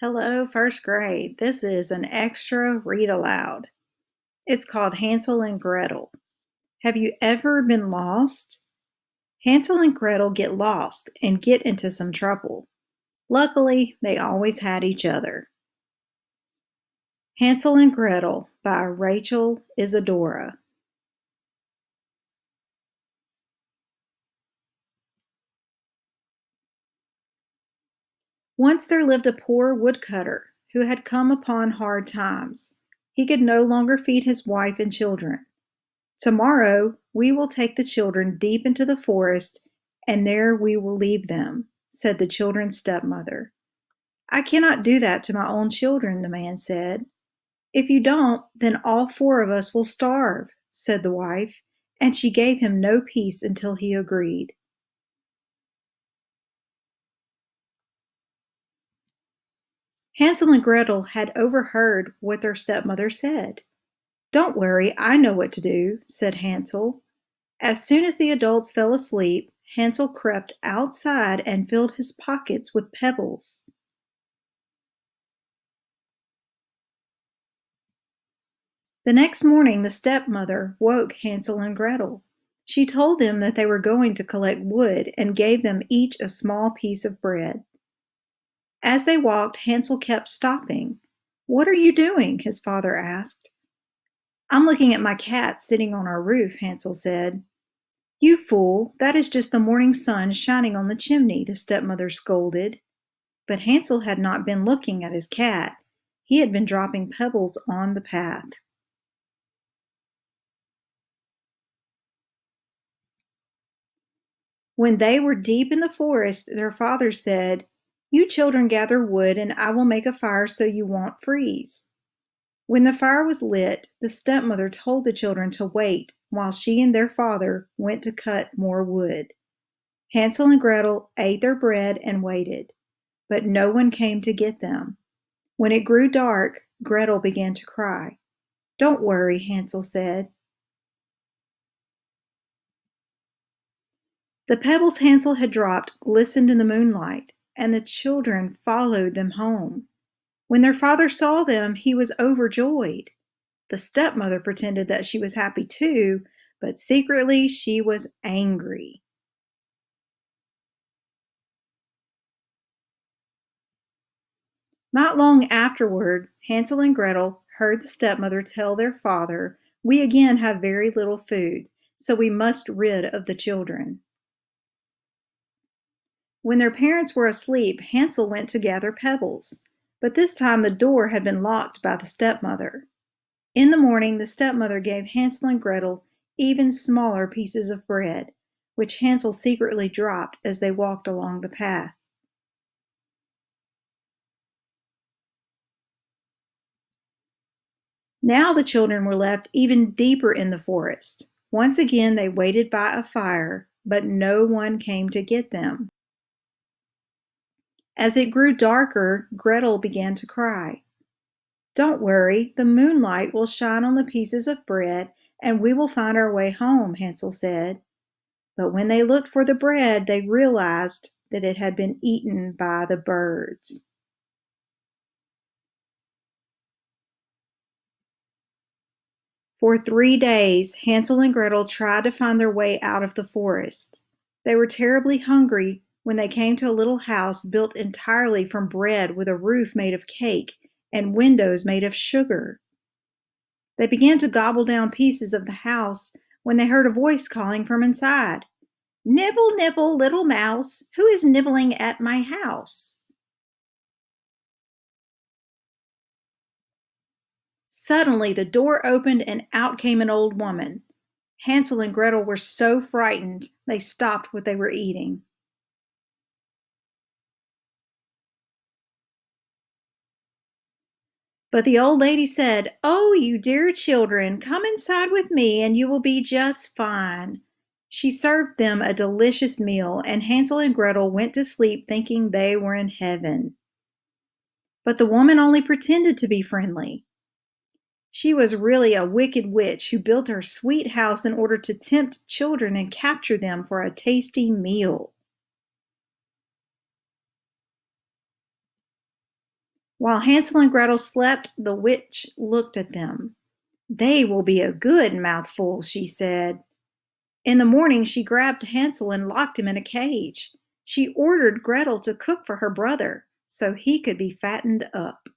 Hello, first grade. This is an extra read aloud. It's called Hansel and Gretel. Have you ever been lost? Hansel and Gretel get lost and get into some trouble. Luckily, they always had each other. Hansel and Gretel by Rachel Isadora. Once there lived a poor woodcutter who had come upon hard times. He could no longer feed his wife and children. Tomorrow we will take the children deep into the forest, and there we will leave them, said the children's stepmother. I cannot do that to my own children, the man said. If you don't, then all four of us will starve, said the wife, and she gave him no peace until he agreed. Hansel and Gretel had overheard what their stepmother said. Don't worry, I know what to do, said Hansel. As soon as the adults fell asleep, Hansel crept outside and filled his pockets with pebbles. The next morning the stepmother woke Hansel and Gretel. She told them that they were going to collect wood and gave them each a small piece of bread. As they walked, Hansel kept stopping. What are you doing? His father asked. I'm looking at my cat sitting on our roof, Hansel said. You fool, that is just the morning sun shining on the chimney, the stepmother scolded. But Hansel had not been looking at his cat. He had been dropping pebbles on the path. When they were deep in the forest, their father said, You children gather wood, and I will make a fire so you won't freeze. When the fire was lit, the stepmother told the children to wait while she and their father went to cut more wood. Hansel and Gretel ate their bread and waited, but no one came to get them. When it grew dark, Gretel began to cry. Don't worry, Hansel said. The pebbles Hansel had dropped glistened in the moonlight, and the children followed them home. When their father saw them, he was overjoyed. The stepmother pretended that she was happy too, but secretly she was angry. Not long afterward, Hansel and Gretel heard the stepmother tell their father, We again have very little food, so we must rid of the children. When their parents were asleep, Hansel went to gather pebbles, but this time the door had been locked by the stepmother. In the morning, the stepmother gave Hansel and Gretel even smaller pieces of bread, which Hansel secretly dropped as they walked along the path. Now the children were left even deeper in the forest. Once again they waited by a fire, but no one came to get them. As it grew darker, Gretel began to cry. Don't worry, the moonlight will shine on the pieces of bread, and we will find our way home, Hansel said. But when they looked for the bread, they realized that it had been eaten by the birds. For 3 days, Hansel and Gretel tried to find their way out of the forest. They were terribly hungry when they came to a little house built entirely from bread with a roof made of cake and windows made of sugar. They began to gobble down pieces of the house when they heard a voice calling from inside. Nibble, nibble, little mouse, who is nibbling at my house? Suddenly the door opened and out came an old woman. Hansel and Gretel were so frightened they stopped what they were eating. But the old lady said, Oh, you dear children, come inside with me and you will be just fine. She served them a delicious meal, and Hansel and Gretel went to sleep thinking they were in heaven. But the woman only pretended to be friendly. She was really a wicked witch who built her sweet house in order to tempt children and capture them for a tasty meal. While Hansel and Gretel slept, the witch looked at them. "They will be a good mouthful," she said. In the morning she grabbed Hansel and locked him in a cage. She ordered Gretel to cook for her brother so he could be fattened up.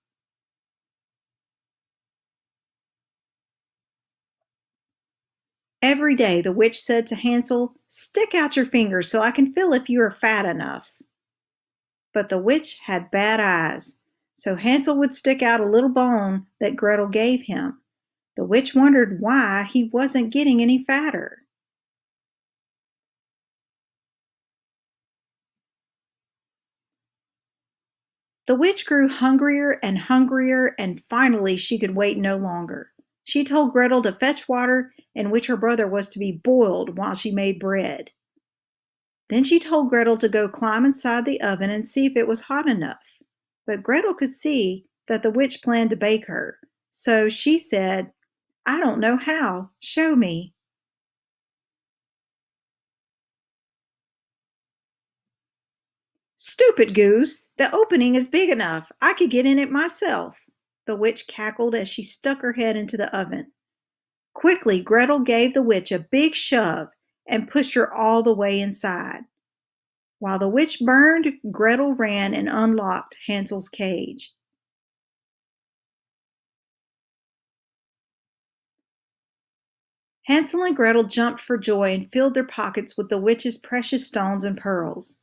Every day the witch said to Hansel, "Stick out your fingers so I can feel if you are fat enough." But the witch had bad eyes, so Hansel would stick out a little bone that Gretel gave him. The witch wondered why he wasn't getting any fatter. The witch grew hungrier, and finally she could wait no longer. She told Gretel to fetch water in which her brother was to be boiled while she made bread. Then she told Gretel to go climb inside the oven and see if it was hot enough. But Gretel could see that the witch planned to bake her, so she said, "I don't know how. Show me." "Stupid goose! The opening is big enough. I could get in it myself," the witch cackled as she stuck her head into the oven. Quickly, Gretel gave the witch a big shove and pushed her all the way inside. While the witch burned, Gretel ran and unlocked Hansel's cage. Hansel and Gretel jumped for joy and filled their pockets with the witch's precious stones and pearls.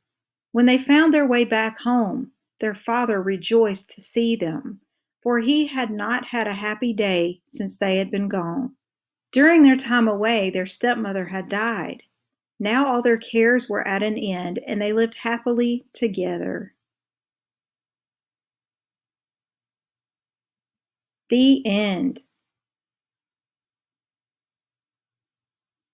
When they found their way back home, their father rejoiced to see them, for he had not had a happy day since they had been gone. During their time away, their stepmother had died. Now all their cares were at an end, and they lived happily together. The end.